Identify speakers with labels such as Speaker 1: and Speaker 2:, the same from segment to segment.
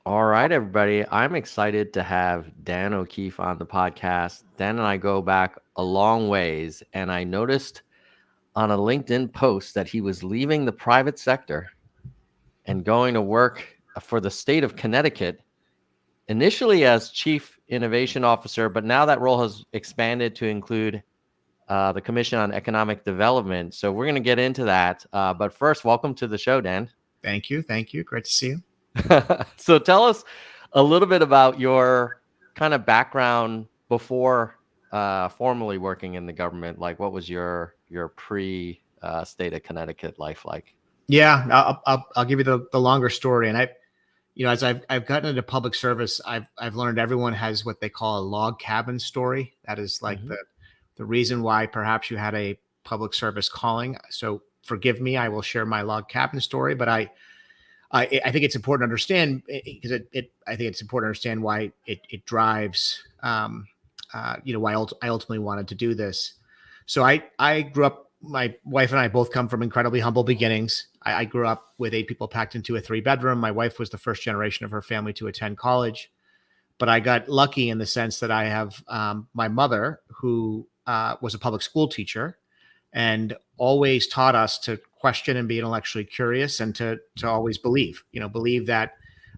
Speaker 1: All right, everybody. I'm excited to have Dan O'Keefe on the podcast. Dan and I go back a long ways, and I noticed on a LinkedIn post that he was leaving the private sector and going to work for the state of Connecticut, initially as Chief Innovation Officer, but now that role has expanded to include the Commission on Economic Development. So we're going to get into that. But first, welcome to the show, Dan.
Speaker 2: Thank you. Thank you. Great to see you.
Speaker 1: So tell us a little bit about your kind of background before formally working in the government. Like, what was your pre state of Connecticut life like?
Speaker 2: Yeah, I'll give you the longer story. And as I've gotten into public service, I've learned everyone has what they call a log cabin story. That is like
Speaker 1: Mm-hmm.
Speaker 2: the reason why perhaps you had a public service calling. So forgive me, I will share my log cabin story, but I think it's important to understand because I think it's important to understand why it drives why I ultimately wanted to do this. So I grew up. My wife and I both come from incredibly humble beginnings. I grew up with 8 people packed into a 3-bedroom. My wife was the first generation of her family to attend college, but I got lucky in the sense that I have my mother who was a public school teacher and always taught us to question and be intellectually curious and to always believe that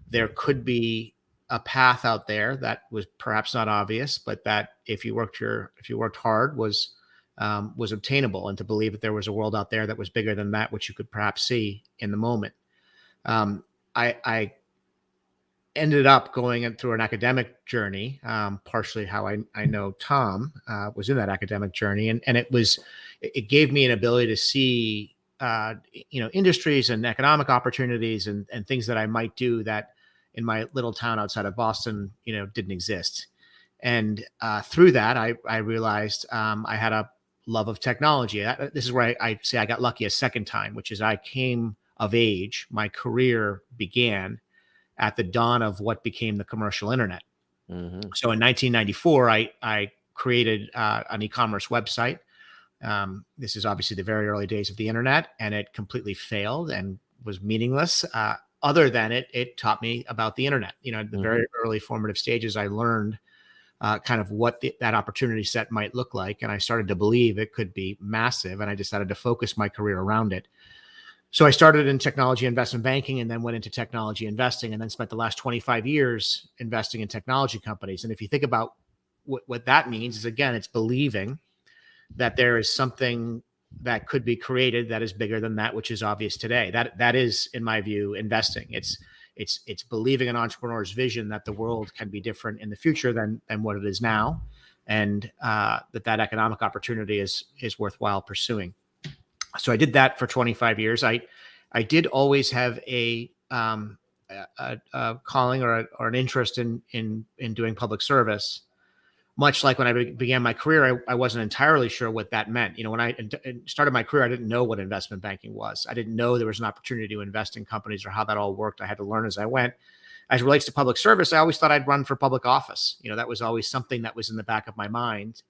Speaker 2: there could be a path out there that was perhaps not obvious, but that if you worked hard was obtainable, and to believe that there was a world out there that was bigger than that which you could perhaps see in the moment. I ended up going through an academic journey, partially how I know Tom was in that academic journey. And it gave me an ability to see, industries and economic opportunities and things that I might do that in my little town outside of Boston, didn't exist. And through that, I realized I had a love of technology. This is where I say I got lucky a second time, which is I came of age. My career began at the dawn of what became the commercial internet.
Speaker 1: Mm-hmm.
Speaker 2: So in 1994, I created an e-commerce website. This is obviously the very early days of the internet, and it completely failed and was meaningless. Other than it taught me about the internet. At the very early formative stages, I learned kind of what that opportunity set might look like. And I started to believe it could be massive. And I decided to focus my career around it. So I started in technology investment banking and then went into technology investing and then spent the last 25 years investing in technology companies. And if you think about what that means is, again, it's believing that there is something that could be created that is bigger than that which is obvious today. That is, in my view, investing. It's believing an entrepreneur's vision that the world can be different in the future than what it is now, and that economic opportunity is worthwhile pursuing. So I did that for 25 years. I did always have a calling or an interest in doing public service. Much like when I began my career, I wasn't entirely sure what that meant. When I started my career, I didn't know what investment banking was. I didn't know there was an opportunity to invest in companies or how that all worked. I had to learn as I went. As it relates to public service, I always thought I'd run for public office. That was always something that was in the back of my mind.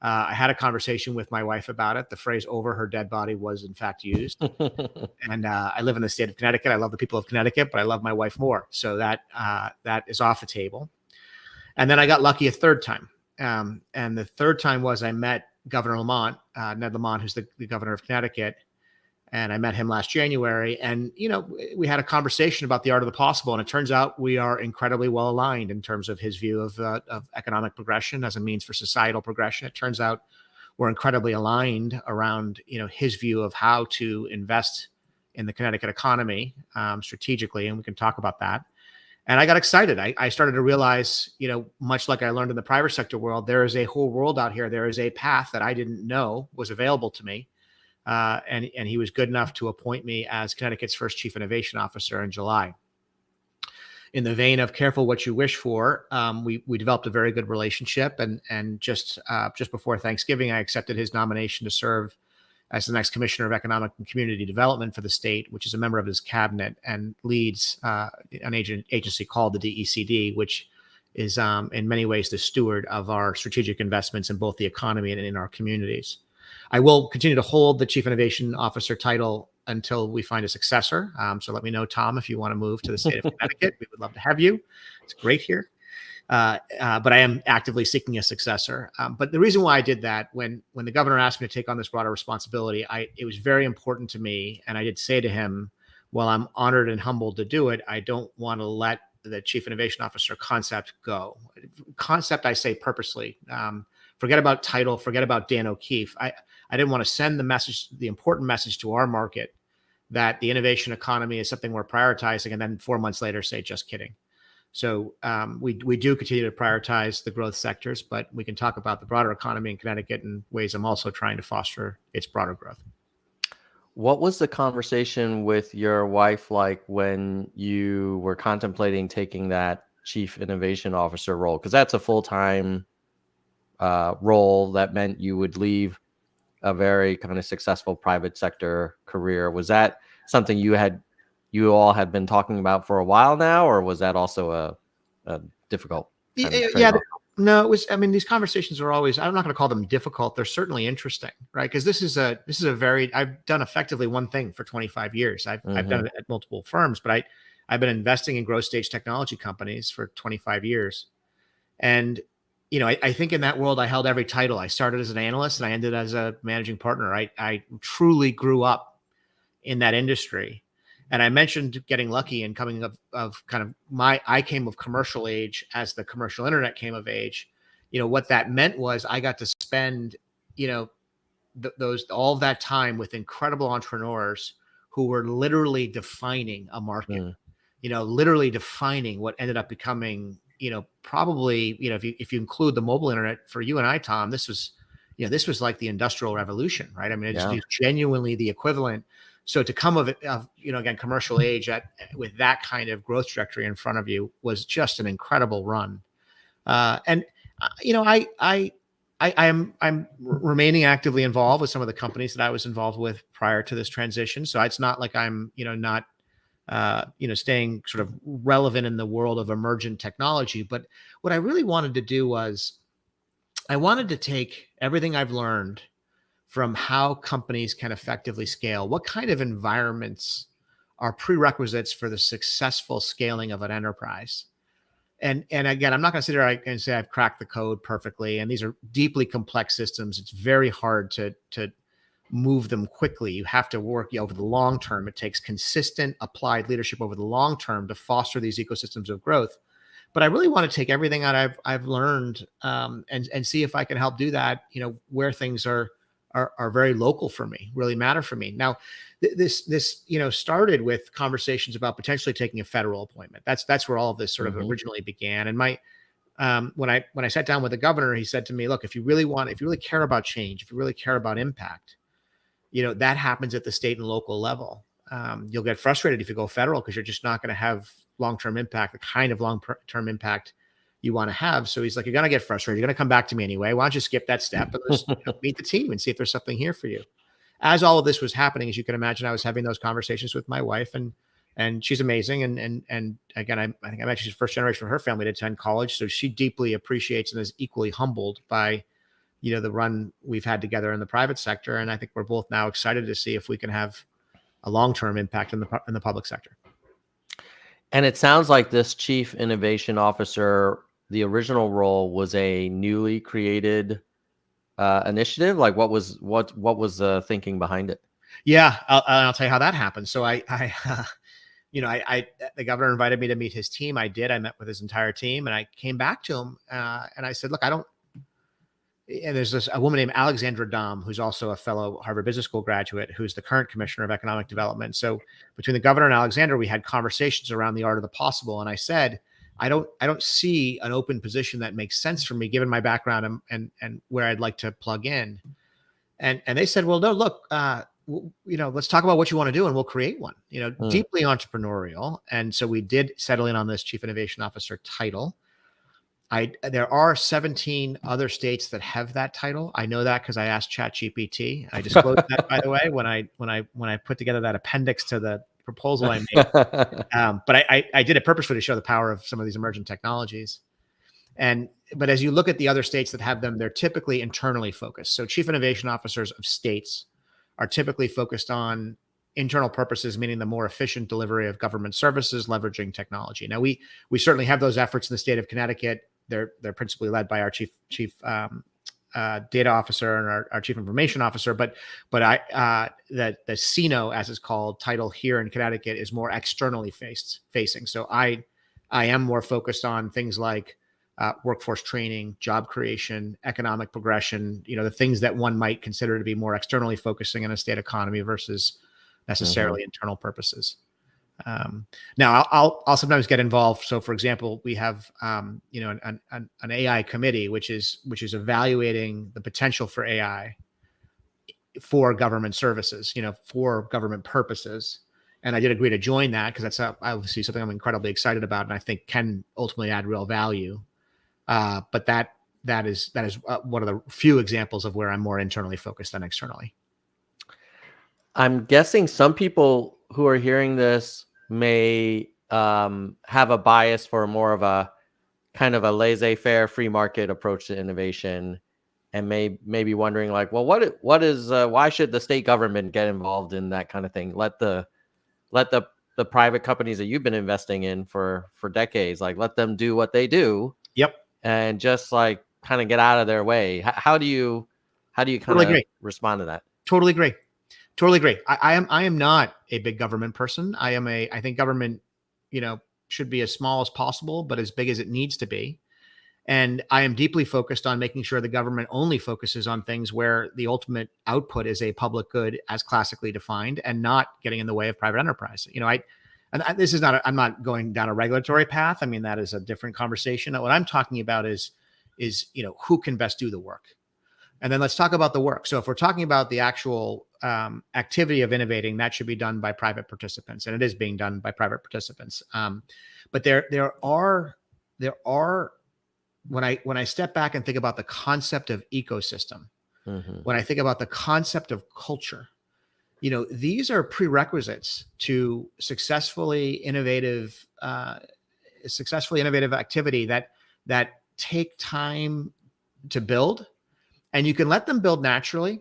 Speaker 2: I had a conversation with my wife about it. The phrase "over her dead body" was in fact used. And I live in the state of Connecticut. I love the people of Connecticut, but I love my wife more. So that is off the table. And then I got lucky a third time. And the third time was I met Governor Lamont, Ned Lamont, who's the governor of Connecticut. And I met him last January. And, we had a conversation about the art of the possible. And it turns out we are incredibly well aligned in terms of his view of economic progression as a means for societal progression. It turns out we're incredibly aligned around, his view of how to invest in the Connecticut economy strategically. And we can talk about that. And I got excited. I started to realize, much like I learned in the private sector world, there is a whole world out here. There is a path that I didn't know was available to me. And he was good enough to appoint me as Connecticut's first chief innovation officer in July. In the vein of careful what you wish for, we developed a very good relationship. And just before Thanksgiving, I accepted his nomination to serve as the next Commissioner of Economic and Community Development for the state, which is a member of his cabinet and leads an agency called the DECD, which is in many ways the steward of our strategic investments in both the economy and in our communities. I will continue to hold the Chief Innovation Officer title until we find a successor. So let me know, Tom, if you want to move to the state of Connecticut. We would love to have you. It's great here. But I am actively seeking a successor. But the reason why I did that, when the governor asked me to take on this broader responsibility, it was very important to me. And I did say to him, while I'm honored and humbled to do it, I don't want to let the chief innovation officer concept go. Concept, I say purposely. Forget about title, forget about Dan O'Keefe. I didn't want to send the important message to our market that the innovation economy is something we're prioritizing, and then 4 months later say, just kidding. So we do continue to prioritize the growth sectors, but we can talk about the broader economy in Connecticut and ways I'm also trying to foster its broader growth.
Speaker 1: What was the conversation with your wife like when you were contemplating taking that chief innovation officer role? Because that's a full-time role that meant you would leave a very kind of successful private sector career. Was that something you all had been talking about for a while now, or was that also a difficult kind of trade-off?
Speaker 2: No, it was. I mean, these conversations are always. I'm not going to call them difficult. They're certainly interesting, right? Because this is a very. I've done effectively one thing for 25 years. I've done it at multiple firms, but I've been investing in growth stage technology companies for 25 years, and I think in that world I held every title. I started as an analyst and I ended as a managing partner. I truly grew up in that industry. And I mentioned getting lucky and coming of kind of I came of commercial age as the commercial internet came of age. What that meant was I got to spend, all of that time with incredible entrepreneurs who were literally defining a market, literally defining what ended up becoming, probably, if you include the mobile internet for you and I, Tom, this was like the Industrial Revolution, right? I mean, it's genuinely the equivalent. So to come of again, commercial age with that kind of growth trajectory in front of you was just an incredible run. I'm remaining actively involved with some of the companies that I was involved with prior to this transition. So it's not like I'm, not, staying sort of relevant in the world of emergent technology. But what I really wanted to do was I wanted to take everything I've learned from how companies can effectively scale. What kind of environments are prerequisites for the successful scaling of an enterprise? And again, I'm not going to sit here and say I've cracked the code perfectly. And these are deeply complex systems. It's very hard to move them quickly. You have to work over the long term. It takes consistent applied leadership over the long term to foster these ecosystems of growth. But I really want to take everything that I've learned and see if I can help do that. Where things are very local for me, really matter for me. Now, this started with conversations about potentially taking a federal appointment. That's where all of this sort of originally began. And when I sat down with the governor, he said to me, "Look, if you really care about change, if you really care about impact, that happens at the state and local level. You'll get frustrated if you go federal because you're just not going to have long-term impact, the kind of long-term impact you want to have." So he's like, "You're going to get frustrated. You're going to come back to me anyway. Why don't you skip that step and just meet the team and see if there's something here for you?" As all of this was happening, as you can imagine, I was having those conversations with my wife, and she's amazing. And again, I think I mentioned she's first generation of her family to attend college. So she deeply appreciates and is equally humbled by, the run we've had together in the private sector. And I think we're both now excited to see if we can have a long-term impact in the public sector.
Speaker 1: And it sounds like this chief innovation officer, the original role was a newly created initiative. Like what was the thinking behind it?
Speaker 2: Yeah, I'll tell you how that happened. So the governor invited me to meet his team. I did. I met with his entire team, and I came back to him and I said, "Look, and there's a woman named Alexandra Dom, who's also a fellow Harvard Business School graduate, who's the current commissioner of economic development. So between the governor and Alexandra, we had conversations around the art of the possible. And I said, I don't see an open position that makes sense for me, given my background and where I'd like to plug in. And they said, well, no, look, let's talk about what you want to do and we'll create one, deeply entrepreneurial. And so we did settle in on this chief innovation officer title. There are 17 other states that have that title. I know that because I asked ChatGPT. I disclosed that, by the way, when I put together that appendix to the proposal I made. But I did it purposefully to show the power of some of these emergent technologies. But as you look at the other states that have them, they're typically internally focused. So chief innovation officers of states are typically focused on internal purposes, meaning the more efficient delivery of government services, leveraging technology. Now, we certainly have those efforts in the state of Connecticut. They're principally led by our chief data officer and our chief information officer. But the CINO, as it's called, title here in Connecticut is more externally facing. So I am more focused on things like workforce training, job creation, economic progression, the things that one might consider to be more externally focusing in a state economy versus necessarily internal purposes. Now I'll sometimes get involved. So for example, we have, an AI committee, which is evaluating the potential for AI for government services, for government purposes. And I did agree to join that because that's obviously something I'm incredibly excited about and I think can ultimately add real value. But that is one of the few examples of where I'm more internally focused than externally.
Speaker 1: I'm guessing some people who are hearing this may have a bias for more of a kind of a laissez-faire free market approach to innovation, and may be wondering like, well, what is why should the state government get involved in that kind of thing? Let the private companies that you've been investing in for decades, like let them do what they do.
Speaker 2: Yep.
Speaker 1: And just like kind of get out of their way. How do you kind of respond to that?
Speaker 2: Totally agree. I am not a big government person. I think government, should be as small as possible, but as big as it needs to be. And I am deeply focused on making sure the government only focuses on things where the ultimate output is a public good as classically defined and not getting in the way of private enterprise. I'm not going down a regulatory path. I mean, that is a different conversation. What I'm talking about is who can best do the work. And then let's talk about the work. So if we're talking about the actual activity of innovating, that should be done by private participants, and it is being done by private participants. But there are when I step back and think about the concept of ecosystem, when I think about the concept of culture, these are prerequisites to successfully innovative activity that take time to build. And you can let them build naturally,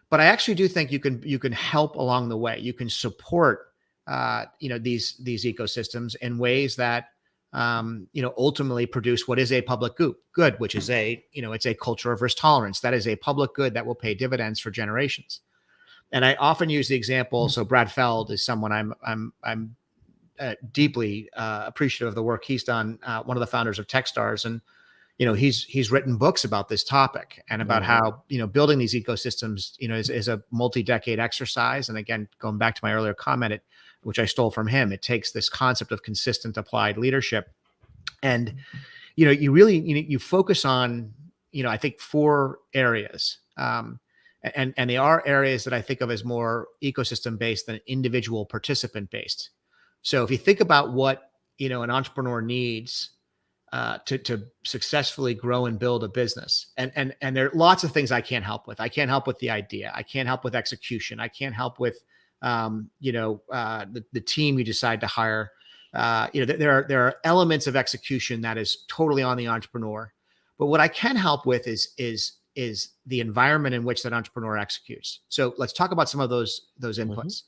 Speaker 2: but I actually do think you can help along the way. You can support these ecosystems in ways that ultimately produce what is a public good, which is it's a culture of risk tolerance. That is a public good that will pay dividends for generations. And I often use the example. So Brad Feld is someone I'm deeply appreciative of the work he's done. One of the founders of Techstars, and he's written books about this topic and about how, building these ecosystems, is a multi-decade exercise. And again, going back to my earlier comment, which I stole from him, it takes this concept of consistent applied leadership. And, you really, you focus on, I think 4 areas. And they are areas that I think of as more ecosystem based than individual participant based. So if you think about what, an entrepreneur needs to successfully grow and build a business. And there are lots of things I can't help with. I can't help with the idea. I can't help with execution. I can't help with, the team you decide to hire. There are elements of execution that is totally on the entrepreneur. But what I can help with is the environment in which that entrepreneur executes. So let's talk about some of those inputs.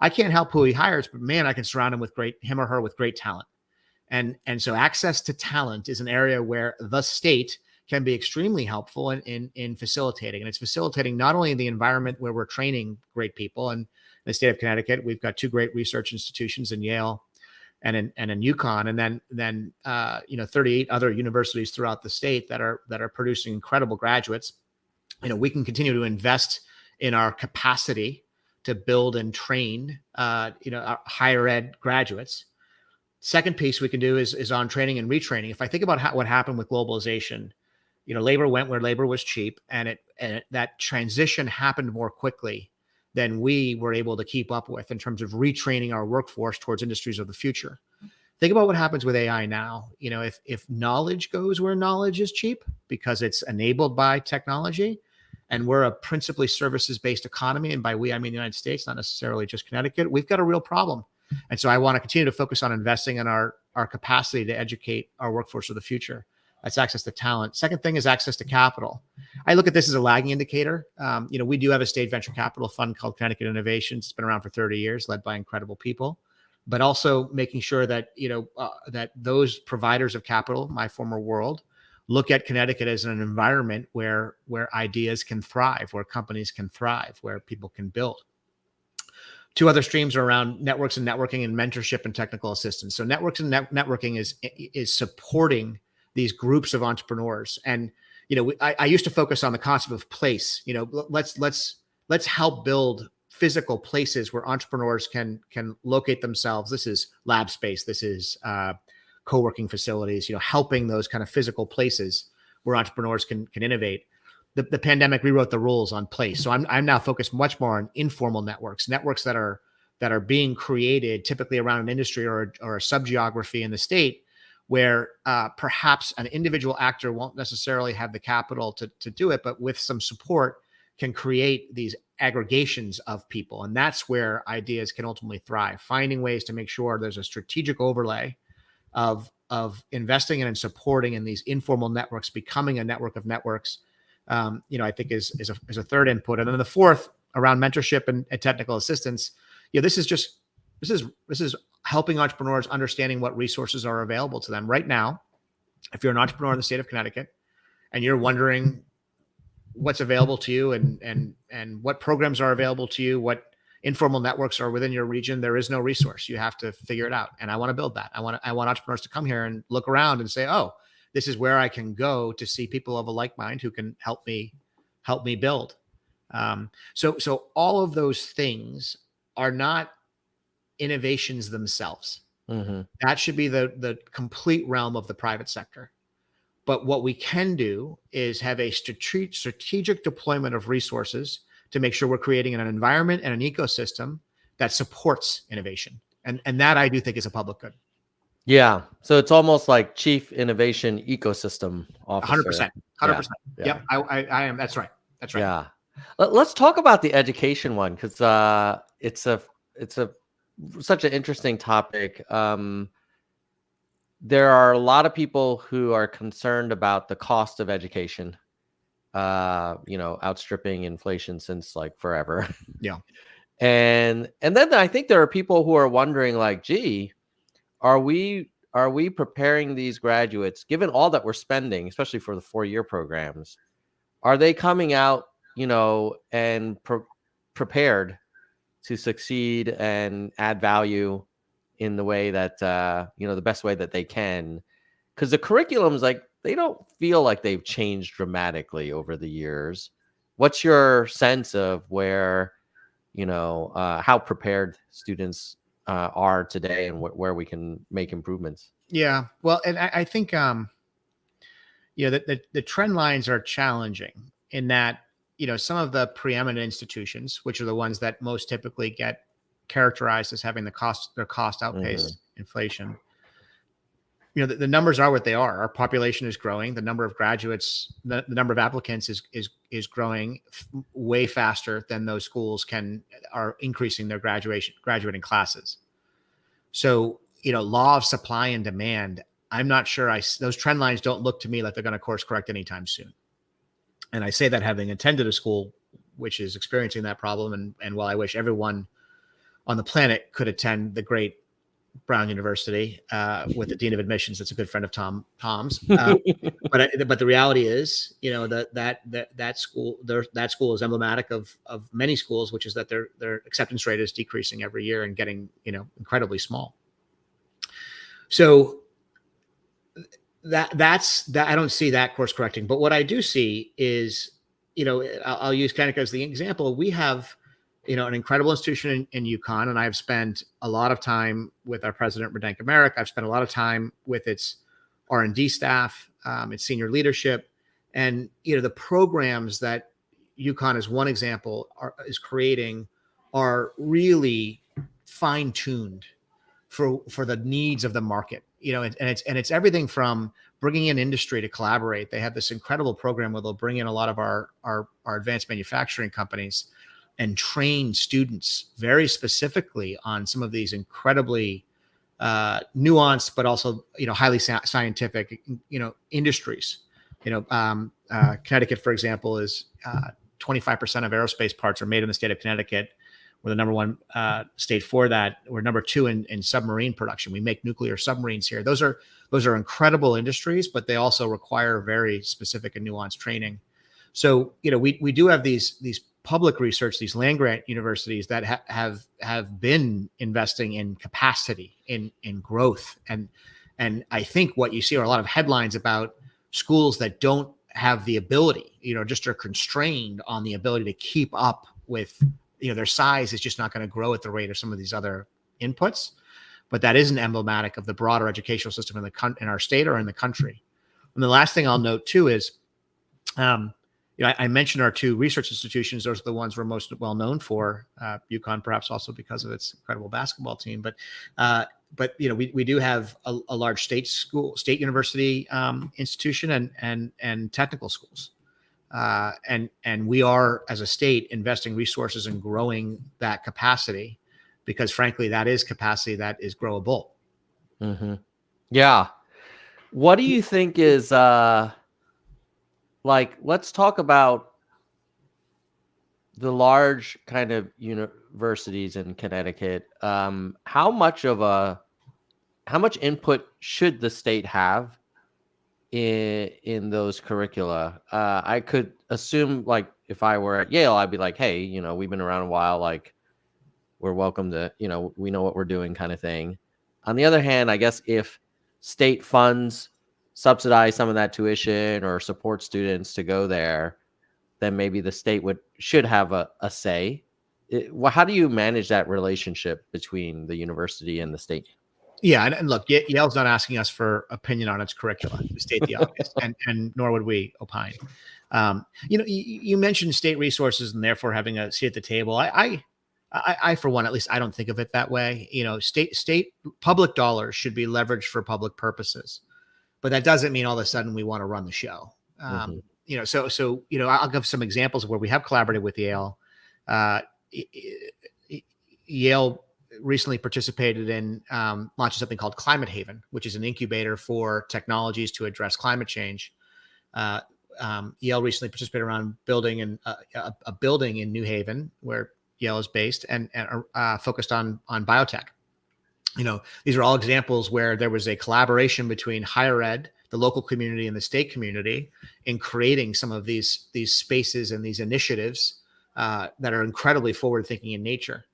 Speaker 2: I can't help who he hires, but man, I can surround him or her with great talent. And so access to talent is an area where the state can be extremely helpful in facilitating. And it's facilitating not only in the environment where we're training great people. And in the state of Connecticut, we've got 2 great research institutions in Yale and in UConn, and then 38 other universities throughout the state that are producing incredible graduates. We can continue to invest in our capacity to build and train our higher ed graduates. Second piece we can do is on training and retraining. If I think about what happened with globalization, labor went where labor was cheap, and that transition happened more quickly than we were able to keep up with in terms of retraining our workforce towards industries of the future. Think about what happens with AI now. If knowledge goes where knowledge is cheap because it's enabled by technology, and we're a principally services-based economy, and by we, I mean the United States, not necessarily just Connecticut, we've got a real problem. And so I want to continue to focus on investing in our capacity to educate our workforce of the future. That's access to talent. Second thing is access to capital. I look at this as a lagging indicator. We do have a state venture capital fund called Connecticut Innovations. It's been around for 30 years, led by incredible people, but also making sure that, that those providers of capital, my former world, look at Connecticut as an environment where ideas can thrive, where companies can thrive, where people can build. Two other streams are around networks and networking and mentorship and technical assistance. So networks and networking is supporting these groups of entrepreneurs. And I used to focus on the concept of place. Let's help build physical places where entrepreneurs can locate themselves. This is lab space. This is co-working facilities. Helping those kind of physical places where entrepreneurs can innovate. The pandemic rewrote the rules on place. So I'm now focused much more on informal networks that are being created typically around an industry or a sub-geography in the state where perhaps an individual actor won't necessarily have the capital to do it, but with some support can create these aggregations of people. And that's where ideas can ultimately thrive, finding ways to make sure there's a strategic overlay of investing in and supporting in these informal networks, becoming a network of networks. I think is a third input. And then the fourth around mentorship and technical assistance. This is helping entrepreneurs understanding what resources are available to them right now. If you're an entrepreneur in the state of Connecticut and you're wondering what's available to you and what programs are available to you, what informal networks are within your region, there is no resource. You have to figure it out. And I want to build that. I want entrepreneurs to come here and look around and say, oh, this is where I can go to see people of a like mind who can help me build. So all of those things are not innovations themselves.
Speaker 1: Mm-hmm.
Speaker 2: That should be the complete realm of the private sector. But what we can do is have a strategic deployment of resources to make sure we're creating an environment and an ecosystem that supports innovation. And that I do think is a public good.
Speaker 1: Yeah. So it's almost like chief innovation ecosystem officer.
Speaker 2: 100%. 100%.
Speaker 1: Yeah.
Speaker 2: Yep. I am. That's right. That's right.
Speaker 1: Yeah. Let's talk about the education one, because it's such an interesting topic. There are a lot of people who are concerned about the cost of education, outstripping inflation since like forever.
Speaker 2: Yeah.
Speaker 1: And then I think there are people who are wondering, like, gee, are we preparing these graduates, given all that we're spending, especially for the 4-year programs, are they coming out, and prepared to succeed and add value in the way that, the best way that they can? Because the curriculums, like, they don't feel like they've changed dramatically over the years. What's your sense of where, how prepared students are today and where we can make improvements?
Speaker 2: Yeah. Well, and I think, the trend lines are challenging in that, some of the preeminent institutions, which are the ones that most typically get characterized as having their cost outpace inflation. The numbers are what they are. Our population is growing. The number of graduates, the number of applicants is growing way faster than those schools are increasing their graduating classes. So, law of supply and demand, I'm not sure those trend lines don't look to me like they're going to course correct anytime soon. And I say that having attended a school which is experiencing that problem. And while I wish everyone on the planet could attend the great Brown University with the dean of admissions, that's a good friend of Tom's. But the reality is, that school is emblematic of many schools, which is that their acceptance rate is decreasing every year and getting incredibly small. So that's I don't see that course correcting. But what I do see is, I'll use Connecticut as the example. We have an incredible institution in UConn, and I've spent a lot of time with our president, Redenka Merrick. I've spent a lot of time with its R&D staff, its senior leadership, and the programs that UConn, as one example, is creating are really fine-tuned for the needs of the market. And it's everything from bringing in industry to collaborate. They have this incredible program where they'll bring in a lot of our advanced manufacturing companies and train students very specifically on some of these incredibly nuanced, but also, highly scientific, industries. Connecticut, for example, is 25% of aerospace parts are made in the state of Connecticut. We're the number one state for that. We're number two in submarine production. We make nuclear submarines here. Those are incredible industries, but they also require very specific and nuanced training. So, we do have these public research, these land grant universities that have been investing in capacity, in growth, and I think what you see are a lot of headlines about schools that don't have the ability, just are constrained on the ability to keep up with, their size is just not going to grow at the rate of some of these other inputs. But that isn't emblematic of the broader educational system in our state or in the country. And the last thing I'll note too is, I mentioned our two research institutions. Those are the ones we're most well known for. UConn, perhaps also because of its incredible basketball team. But we do have a large state university institution and technical schools. And we are, as a state, investing resources in growing that capacity, because frankly, that is capacity that is growable.
Speaker 1: Mm-hmm. Yeah. What do you think is, let's talk about the large kind of universities in Connecticut. How much input should the state have in those curricula? I could assume, like, if I were at Yale, I'd be like, hey, we've been around a while, like, we're welcome to, we know what we're doing, kind of thing. On the other hand, I guess if state funds subsidize some of that tuition or support students to go there, then maybe the state should have a say. How do you manage that relationship between the university and the state?
Speaker 2: Yeah, and look, Yale's not asking us for opinion on its curricula, to state the obvious, and nor would we opine. You mentioned state resources and therefore having a seat at the table. I for one, at least, I don't think of it that way. State public dollars should be leveraged for public purposes, but that doesn't mean all of a sudden we want to run the show. I'll give some examples of where we have collaborated with Yale. Yale recently participated in launching something called Climate Haven, which is an incubator for technologies to address climate change. Yale recently participated around building a building in New Haven, where Yale is based, and focused on biotech. These are all examples where there was a collaboration between higher ed, the local community, and the state community in creating some of these spaces and these initiatives that are incredibly forward-thinking in nature.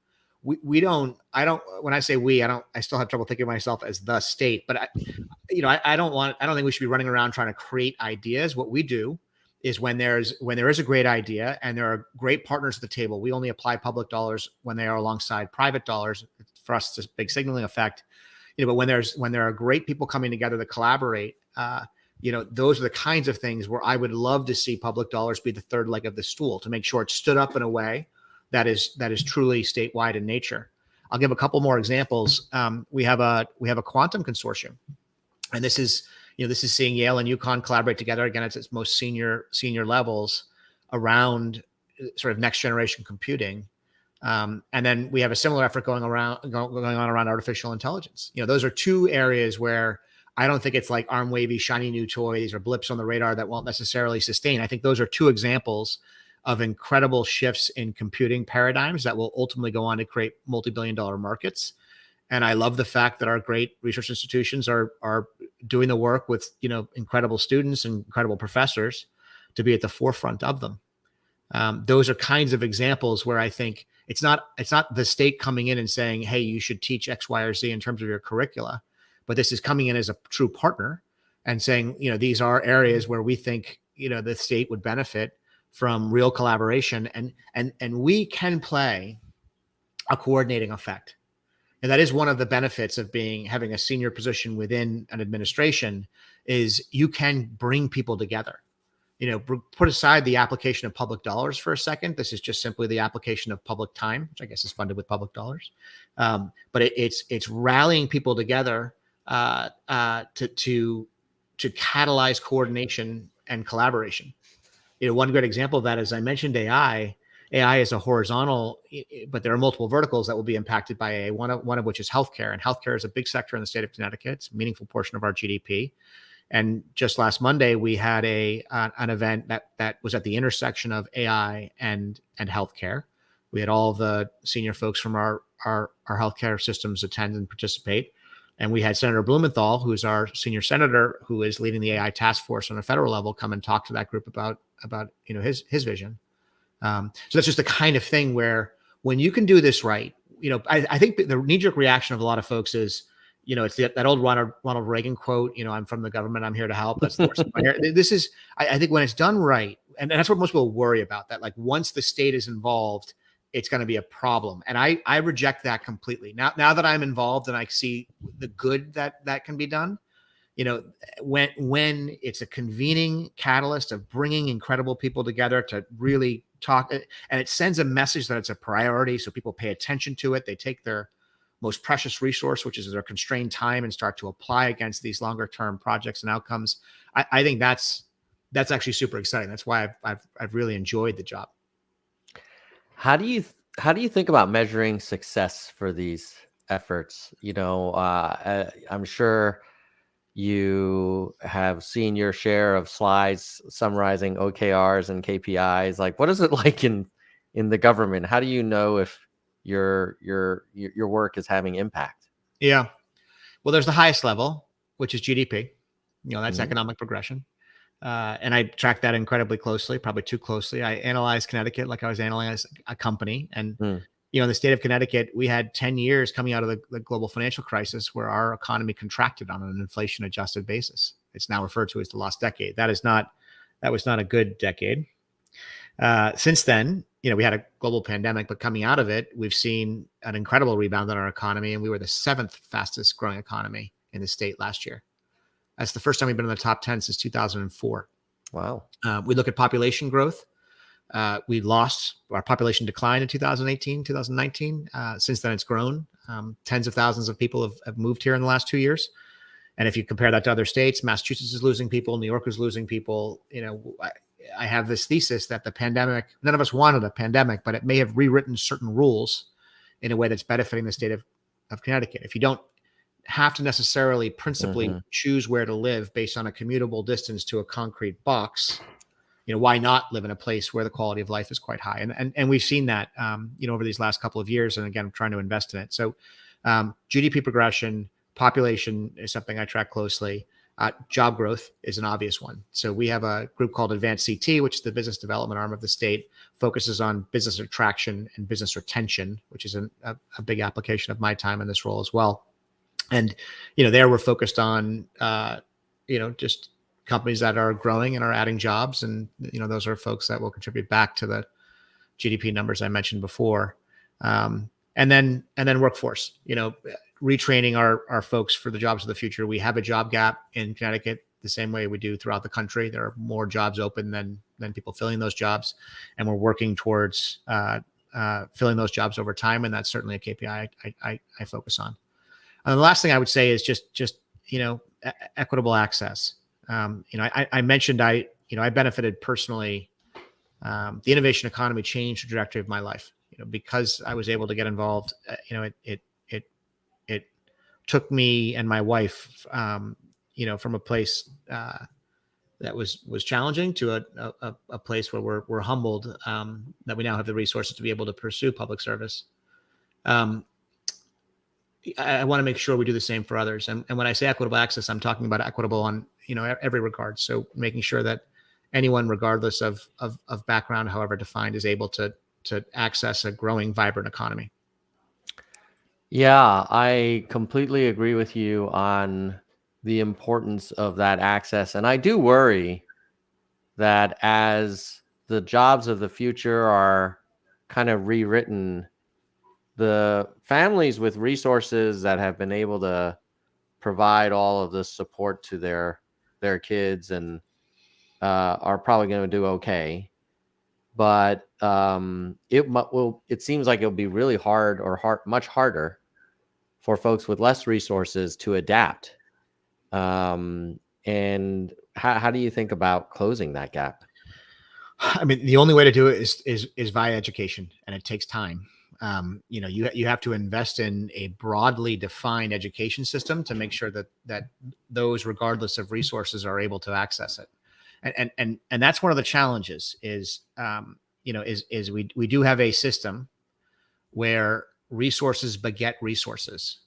Speaker 2: When I say we, I still have trouble thinking of myself as the state, but I don't think we should be running around trying to create ideas. What we do is when there is a great idea and there are great partners at the table, we only apply public dollars when they are alongside private dollars. For us, it's a big signaling effect. But when there are great people coming together to collaborate, those are the kinds of things where I would love to see public dollars be the third leg of the stool, to make sure it's stood up in a way that is truly statewide in nature. I'll give a couple more examples. We have a quantum consortium, and this is seeing Yale and UConn collaborate together again at its most senior levels around sort of next generation computing. And then we have a similar effort going on around artificial intelligence. Those are two areas where I don't think it's like arm wavy, shiny new toys or blips on the radar that won't necessarily sustain. I think those are two examples of incredible shifts in computing paradigms that will ultimately go on to create multi-billion-dollar markets. And I love the fact that our great research institutions are doing the work with incredible students and incredible professors to be at the forefront of them. Those are kinds of examples where I think it's not the state coming in and saying, hey, you should teach X, Y, or Z in terms of your curricula, but this is coming in as a true partner and saying, these are areas where we think, the state would benefit from real collaboration, and we can play a coordinating effect. And that is one of the benefits of having a senior position within an administration, is you can bring people together. Put aside the application of public dollars for a second. This is just simply the application of public time, which I guess is funded with public dollars. But it's rallying people together to catalyze coordination and collaboration. One great example of that, as I mentioned, AI. AI is a horizontal, but there are multiple verticals that will be impacted by AI. One of which is healthcare, and healthcare is a big sector in the state of Connecticut. It's a meaningful portion of our GDP. And just last Monday, we had an event that was at the intersection of AI and healthcare. We had all the senior folks from our healthcare systems attend and participate. And we had Senator Blumenthal, who's our senior senator, who is leading the AI task force on a federal level, come and talk to that group about his vision. So that's just the kind of thing where when you can do this right, I think the knee-jerk reaction of a lot of folks is, it's that old Ronald Reagan quote, I'm from the government, I'm here to help. That's the worst. This is, I think when it's done right, and that's what most people worry about, that like once the state is involved, it's going to be a problem. And I reject that completely. Now that I'm involved and I see the good that can be done, when it's a convening catalyst of bringing incredible people together to really talk, and it sends a message that it's a priority, so people pay attention to it. They take their most precious resource, which is their constrained time, and start to apply against these longer term projects and outcomes. I think that's actually super exciting. That's why I've really enjoyed the job.
Speaker 1: How do you think about measuring success for these efforts? I'm sure you have seen your share of slides summarizing OKRs and KPIs. Like, what is it like in the government? How do you know if your work is having impact?
Speaker 2: Yeah. Well, there's the highest level, which is GDP. That's
Speaker 1: Mhm.
Speaker 2: economic progression. And I track that incredibly closely, probably too closely. I analyze Connecticut like I was analyzing a company. And,
Speaker 1: Mm.
Speaker 2: in the state of Connecticut, we had 10 years coming out of the global financial crisis where our economy contracted on an inflation adjusted basis. It's now referred to as the lost decade. That was not a good decade. Since then, we had a global pandemic, but coming out of it, we've seen an incredible rebound in our economy. And we were the 7th fastest growing economy in the state last year. That's the first time we've been in the top 10 since 2004.
Speaker 1: Wow.
Speaker 2: We look at population growth. Our population declined in 2018, 2019. Since then, it's grown. Tens of thousands of people have moved here in the last 2 years. And if you compare that to other states, Massachusetts is losing people, New York is losing people. I have this thesis that the pandemic, none of us wanted a pandemic, but it may have rewritten certain rules in a way that's benefiting the state of Connecticut. If you don't have to necessarily principally choose where to live based on a commutable distance to a concrete box, why not live in a place where the quality of life is quite high? And we've seen that, over these last couple of years. And again, I'm trying to invest in it. So GDP progression, population is something I track closely. Job growth is an obvious one. So we have a group called Advanced CT, which is the business development arm of the state, focuses on business attraction and business retention, which is a big application of my time in this role as well. And, there we're focused on, just companies that are growing and are adding jobs. And, those are folks that will contribute back to the GDP numbers I mentioned before. And then workforce, retraining our folks for the jobs of the future. We have a job gap in Connecticut the same way we do throughout the country. There are more jobs open than people filling those jobs. And we're working towards filling those jobs over time. And that's certainly a KPI I focus on. And the last thing I would say is just equitable access. I mentioned I benefited personally. The innovation economy changed the trajectory of my life. Because I was able to get involved. It took me and my wife, from a place that was challenging to a place where we're humbled that we now have the resources to be able to pursue public service. I want to make sure we do the same for others. And when I say equitable access, I'm talking about equitable on, every regard. So making sure that anyone, regardless of background, however defined, is able to access a growing, vibrant economy.
Speaker 1: Yeah, I completely agree with you on the importance of that access. And I do worry that as the jobs of the future are kind of rewritten, the families with resources that have been able to provide all of this support to their kids and are probably going to do okay. But it seems like it'll be really hard much harder for folks with less resources to adapt. And how do you think about closing that gap?
Speaker 2: I mean, the only way to do it is via education, and it takes time. You have to invest in a broadly defined education system to make sure that those, regardless of resources, are able to access it. And that's one of the challenges is we do have a system where resources beget resources.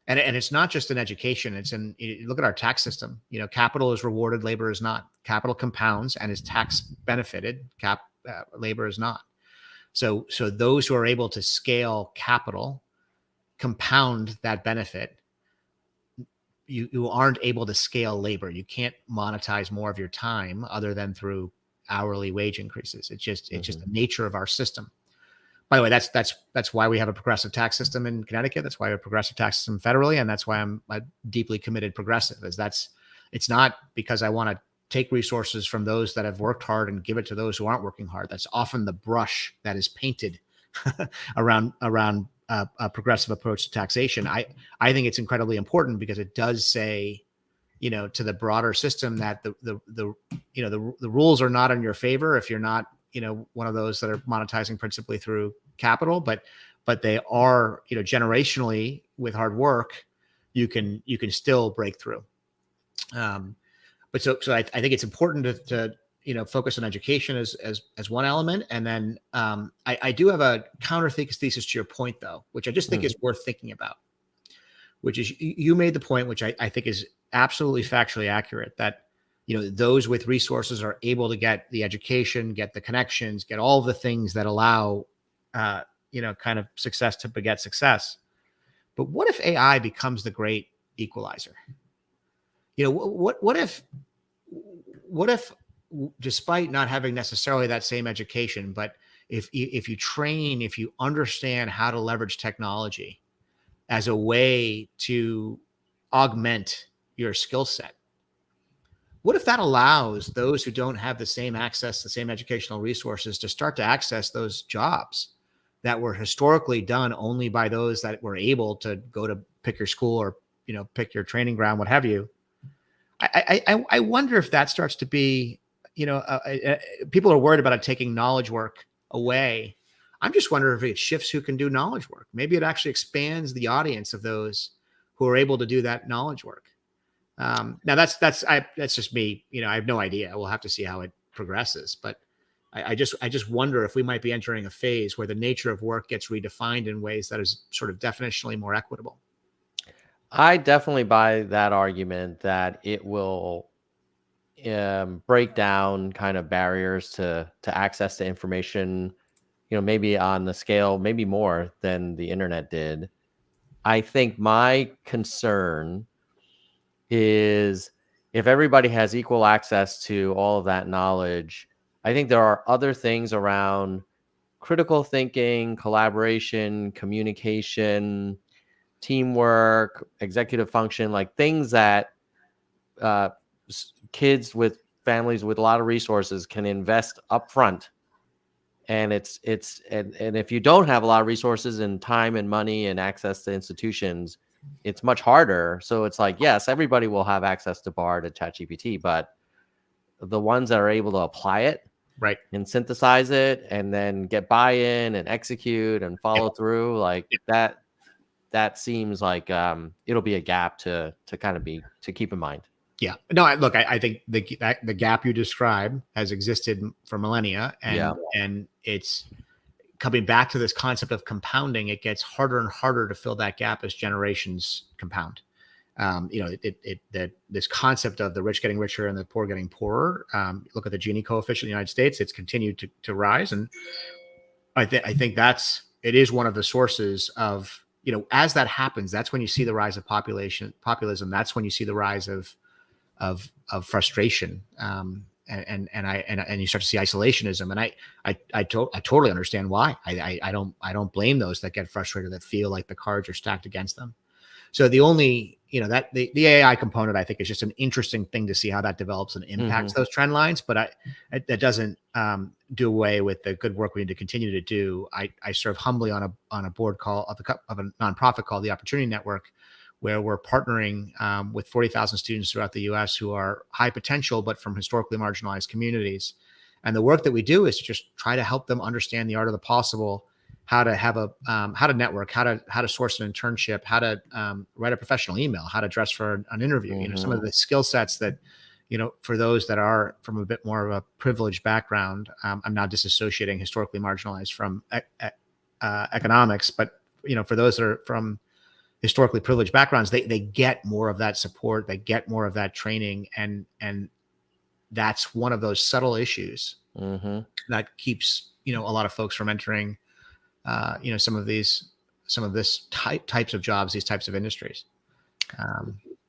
Speaker 2: And it's not just in education. It's in, you look at our tax system. Capital is rewarded, labor is not. Capital compounds and is tax benefited. Labor is not. So those who are able to scale capital compound that benefit. You aren't able to scale labor. You can't monetize more of your time other than through hourly wage increases. It's just the nature of our system. By the way, that's why we have a progressive tax system in Connecticut. That's why we have a progressive tax system federally, and that's why I'm a deeply committed progressive. It's not because I want to take resources from those that have worked hard and give it to those who aren't working hard. That's often the brush that is painted around a progressive approach to taxation. I think it's incredibly important because it does say, to the broader system that the rules are not in your favor if you're not, one of those that are monetizing principally through capital, but they are, generationally with hard work, you can still break through. But so I think it's important to focus on education as one element. And then I do have a counter thesis to your point, though, which I just think is worth thinking about, which is you made the point, which I think is absolutely factually accurate, that those with resources are able to get the education, get the connections, get all the things that allow kind of success to beget success. But what if AI becomes the great equalizer? What if despite not having necessarily that same education, but if you understand how to leverage technology as a way to augment your skill set, what if that allows those who don't have the same access, the same educational resources to start to access those jobs that were historically done only by those that were able to go to pick your school or, pick your training ground, what have you? I wonder if that starts to be, people are worried about it taking knowledge work away. I'm just wondering if it shifts who can do knowledge work. Maybe it actually expands the audience of those who are able to do that knowledge work. Now that's just me. I have no idea. We'll have to see how it progresses. But I just wonder if we might be entering a phase where the nature of work gets redefined in ways that is sort of definitionally more equitable.
Speaker 1: I definitely buy that argument that it will break down kind of barriers to access to information, maybe on the scale, maybe more than the internet did. I think my concern is if everybody has equal access to all of that knowledge, I think there are other things around critical thinking, collaboration, communication, teamwork, executive function, like things that kids with families with a lot of resources can invest upfront. And and if you don't have a lot of resources and time and money and access to institutions, it's much harder. So it's like, yes, everybody will have access to BARD, to ChatGPT, but the ones that are able to apply it,
Speaker 2: right,
Speaker 1: and synthesize it and then get buy-in and execute and follow through, like that seems like it'll be a gap to keep in mind.
Speaker 2: Yeah. No, I think the gap you describe has existed for millennia, and it's coming back to this concept of compounding. It gets harder and harder to fill that gap as generations compound. This concept of the rich getting richer and the poor getting poorer. Look at the Gini coefficient in the United States; it's continued to rise, and I think it is one of the sources of, as that happens, that's when you see the rise of populism. That's when you see the rise of frustration, and you start to see isolationism. And I totally understand why. I don't blame those that get frustrated, that feel like the cards are stacked against them. So the only, that the AI component, I think, is just an interesting thing to see how that develops and impacts those trend lines. But that doesn't do away with the good work we need to continue to do. I serve humbly on a board of a nonprofit called the Opportunity Network, where we're partnering with 40,000 students throughout the U.S. who are high potential, but from historically marginalized communities. And the work that we do is to just try to help them understand the art of the possible, how to have how to network, how to source an internship, how to write a professional email, how to dress for an interview. Some of the skill sets that, for those that are from a bit more of a privileged background, I'm now disassociating historically marginalized from economics, but for those that are from historically privileged backgrounds, they get more of that support, they get more of that training, and that's one of those subtle issues that keeps a lot of folks from entering some of this types of jobs, these types of industries.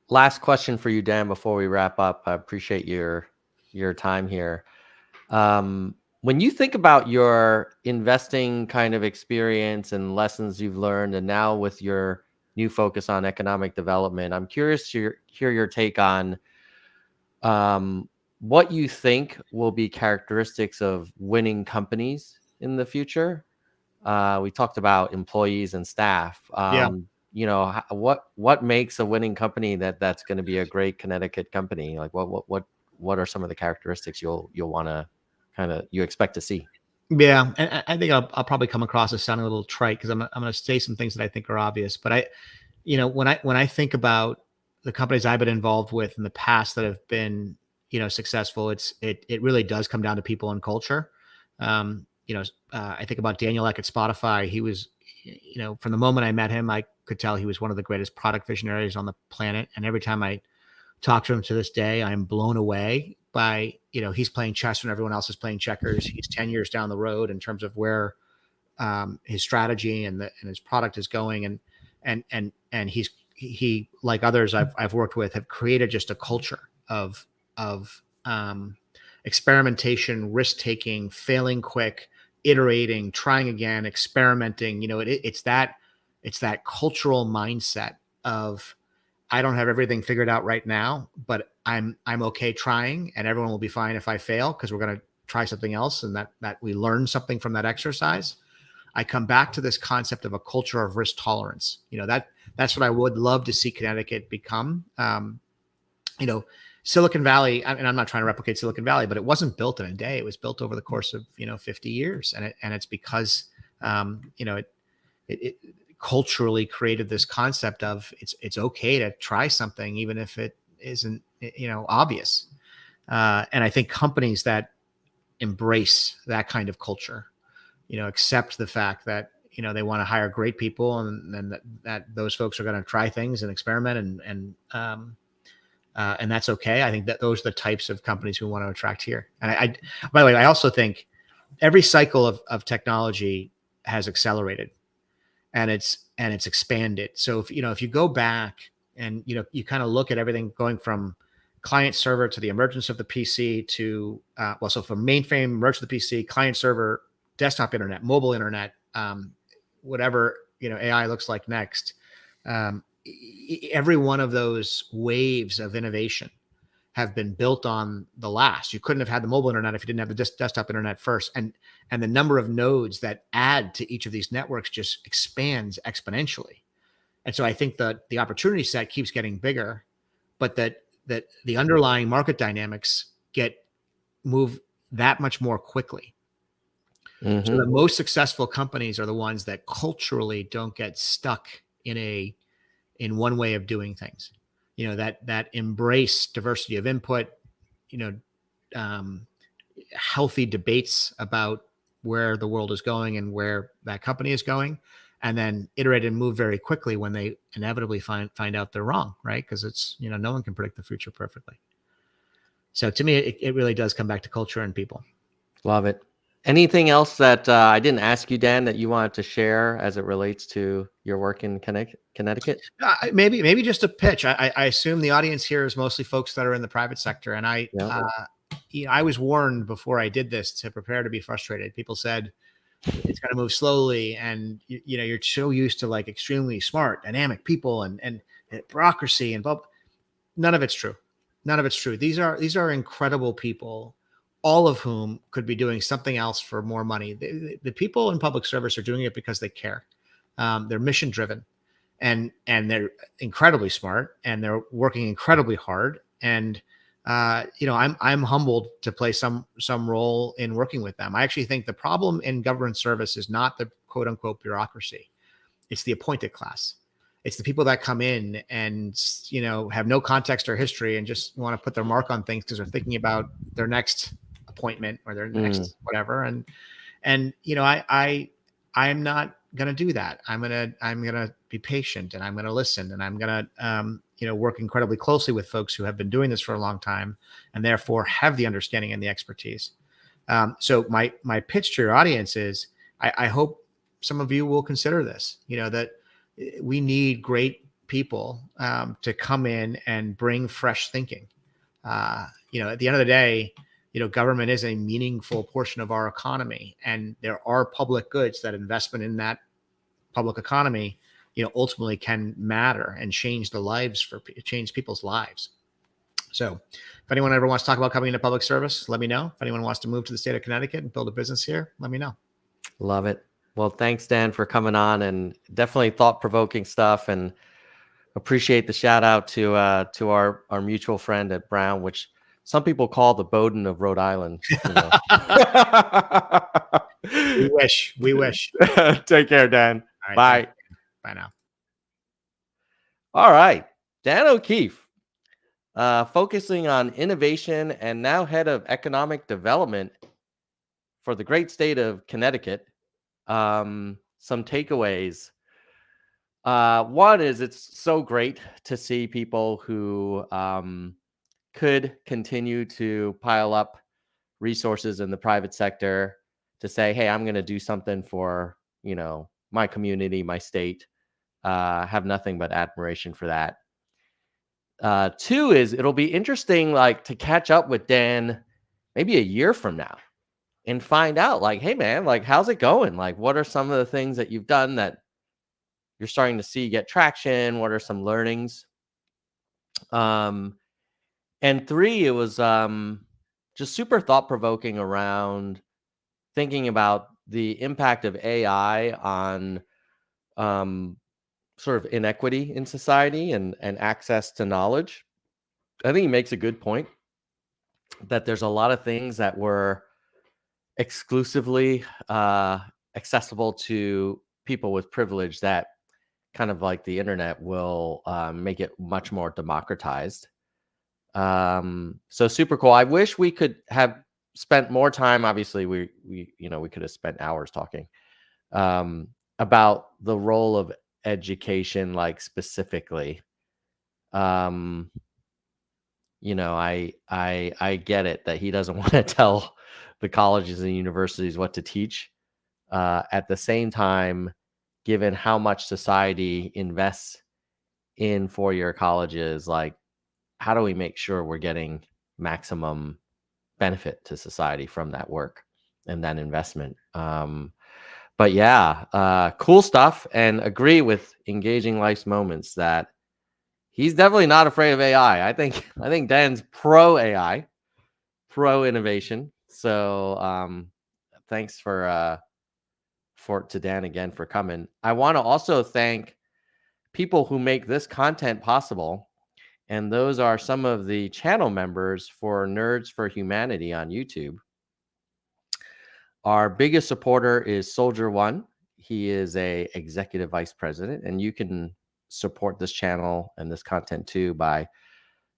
Speaker 1: Last question for you, Dan, before we wrap up. I appreciate your time here. When you think about your investing kind of experience and lessons you've learned, and now with your new focus on economic development, I'm curious to hear your take on what you think will be characteristics of winning companies in the future. We talked about employees and staff.
Speaker 2: Yeah.
Speaker 1: What makes a winning company that's going to be a great Connecticut company? Like what are some of the characteristics you'll want to you expect to see?
Speaker 2: Yeah, and I think I'll probably come across as sounding a little trite because I'm going to say some things that I think are obvious. But when I think about the companies I've been involved with in the past that have been successful, it really does come down to people and culture. I think about Daniel Ek at Spotify. He was, from the moment I met him, I could tell he was one of the greatest product visionaries on the planet. And every time I talk to him to this day, I'm blown away by, he's playing chess when everyone else is playing checkers. He's 10 years down the road in terms of where his strategy and his product is going. And he, like others I've worked with, have created just a culture of experimentation, risk taking, failing quick, iterating, trying again, experimenting. It's that cultural mindset of, I don't have everything figured out right now, but I'm okay trying, and everyone will be fine if I fail because we're going to try something else, and that we learn something from that exercise. I come back to this concept of a culture of risk tolerance. That's what I would love to see Connecticut become. Silicon Valley, and I'm not trying to replicate Silicon Valley, but it wasn't built in a day. It was built over the course of 50 years, and it's because it culturally created this concept of it's okay to try something even if it isn't obvious. And I think companies that embrace that kind of culture, accept the fact that they want to hire great people, and that those folks are going to try things and experiment and that's okay. I think that those are the types of companies we want to attract here. And I by the way, I also think every cycle of technology has accelerated, and it's expanded. So if you go back and you kind of look at everything going from client server to the emergence of the PC to so from mainframe, emergence of the PC, client server, desktop internet, mobile internet, whatever AI looks like next. Every one of those waves of innovation have been built on the last. You couldn't have had the mobile internet if you didn't have the desktop internet first. And the number of nodes that add to each of these networks just expands exponentially. And so I think that the opportunity set keeps getting bigger, but that the underlying market dynamics move that much more quickly. Mm-hmm. So the most successful companies are the ones that culturally don't get stuck in one way of doing things, that embrace diversity of input, healthy debates about where the world is going and where that company is going, and then iterate and move very quickly when they inevitably find out they're wrong, right? Because it's, no one can predict the future perfectly. So to me, it really does come back to culture and people.
Speaker 1: Love it. Anything else that I didn't ask you, Dan, that you wanted to share as it relates to your work in Connecticut?
Speaker 2: Maybe just a pitch. I assume the audience here is mostly folks that are in the private sector, and I was warned before I did this to prepare to be frustrated. People said it's going to move slowly, and you're so used to like extremely smart, dynamic people and bureaucracy and blah. None of it's true. None of it's true. These are incredible people, all of whom could be doing something else for more money. The people in public service are doing it because they care. They're mission driven, and they're incredibly smart, and they're working incredibly hard. And I'm humbled to play some role in working with them. I actually think the problem in government service is not the quote unquote bureaucracy. It's the appointed class. It's the people that come in and, have no context or history and just want to put their mark on things because they're thinking about their next appointment or their next whatever. And I'm not going to do that. I'm going to be patient, and I'm going to listen, and I'm going to, work incredibly closely with folks who have been doing this for a long time and therefore have the understanding and the expertise. So my pitch to your audience is, I hope some of you will consider this, that we need great people to come in and bring fresh thinking. At the end of the day, government is a meaningful portion of our economy, and there are public goods that investment in that public economy, ultimately can matter and change people's lives. So if anyone ever wants to talk about coming into public service, let me know. If anyone wants to move to the state of Connecticut and build a business here, let me know.
Speaker 1: Love it. Well, thanks, Dan, for coming on, and definitely thought-provoking stuff, and appreciate the shout out to our mutual friend at Brown, which some people call the Bowdoin of Rhode Island.
Speaker 2: We wish.
Speaker 1: Take care, Dan.
Speaker 2: All right,
Speaker 1: Bye.
Speaker 2: Bye now.
Speaker 1: All right. Dan O'Keefe, focusing on innovation and now head of economic development for the great state of Connecticut. Some takeaways. One is, it's so great to see people who could continue to pile up resources in the private sector to say, hey, I'm going to do something for, my community, my state. Have nothing but admiration for that. Two is, it'll be interesting, to catch up with Dan maybe a year from now and find out, hey, man, how's it going? What are some of the things that you've done that you're starting to see get traction? What are some learnings? And three, it was just super thought-provoking around thinking about the impact of AI on sort of inequity in society and access to knowledge. I think he makes a good point that there's a lot of things that were exclusively accessible to people with privilege that kind of like the internet will make it much more democratized. So super cool. I wish we could have spent more time. Obviously, we could have spent hours talking about the role of education, specifically. I get it that he doesn't want to tell the colleges and universities what to teach. At the same time, given how much society invests in four-year colleges, how do we make sure we're getting maximum benefit to society from that work and that investment? But yeah, cool stuff, and agree with engaging life's moments that he's definitely not afraid of AI. I think Dan's pro AI, pro innovation. So thanks to Dan again for coming. I want to also thank people who make this content possible. And those are some of the channel members for Nerds for Humanity on YouTube. Our biggest supporter is Soldier One. He is a executive vice president, and you can support this channel and this content too by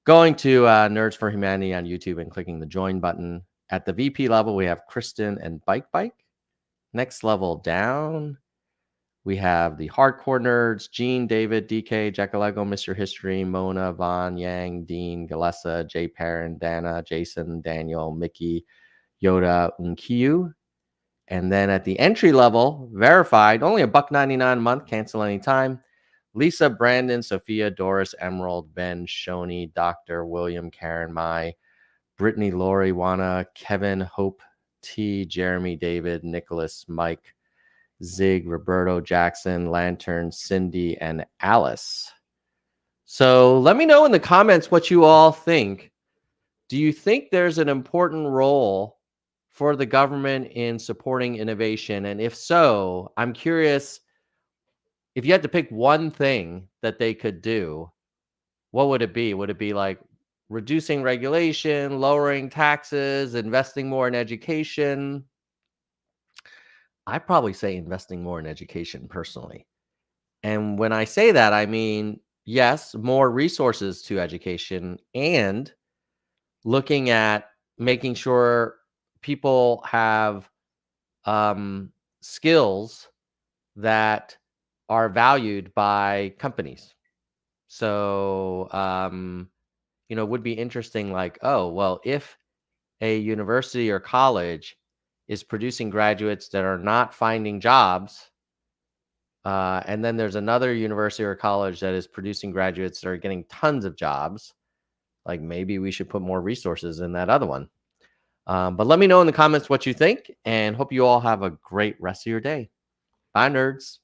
Speaker 1: going to Nerds for Humanity on YouTube and clicking the join button. At the VP level, we have Kristen and Bike. Next level down, we have the hardcore nerds: Gene, David, DK, Jackalego, Mr. History, Mona, Vaughn, Yang, Dean, Galessa, Jay Perrin, Dana, Jason, Daniel, Mickey, Yoda, Unkiyu. And then at the entry level, verified, only $1.99 a month, cancel anytime: Lisa, Brandon, Sophia, Doris, Emerald, Ben, Shoni, Dr. William, Karen, Mai, Brittany, Lori, Wana, Kevin, Hope, T, Jeremy, David, Nicholas, Mike, Zig, Roberto, Jackson, Lantern, Cindy, and Alice. So let me know in the comments what you all think. Do you think there's an important role for the government in supporting innovation? And if so, I'm curious, if you had to pick one thing that they could do, what would it be? Would it be reducing regulation, lowering taxes, investing more in education. I probably say investing more in education personally. And when I say that, I mean, yes, more resources to education and looking at making sure people have skills that are valued by companies. So, it would be interesting like, oh, well, if a university or college is producing graduates that are not finding jobs, and then there's another university or college that is producing graduates that are getting tons of jobs, like maybe we should put more resources in that other one. But let me know in the comments what you think, and hope you all have a great rest of your day. Bye, nerds.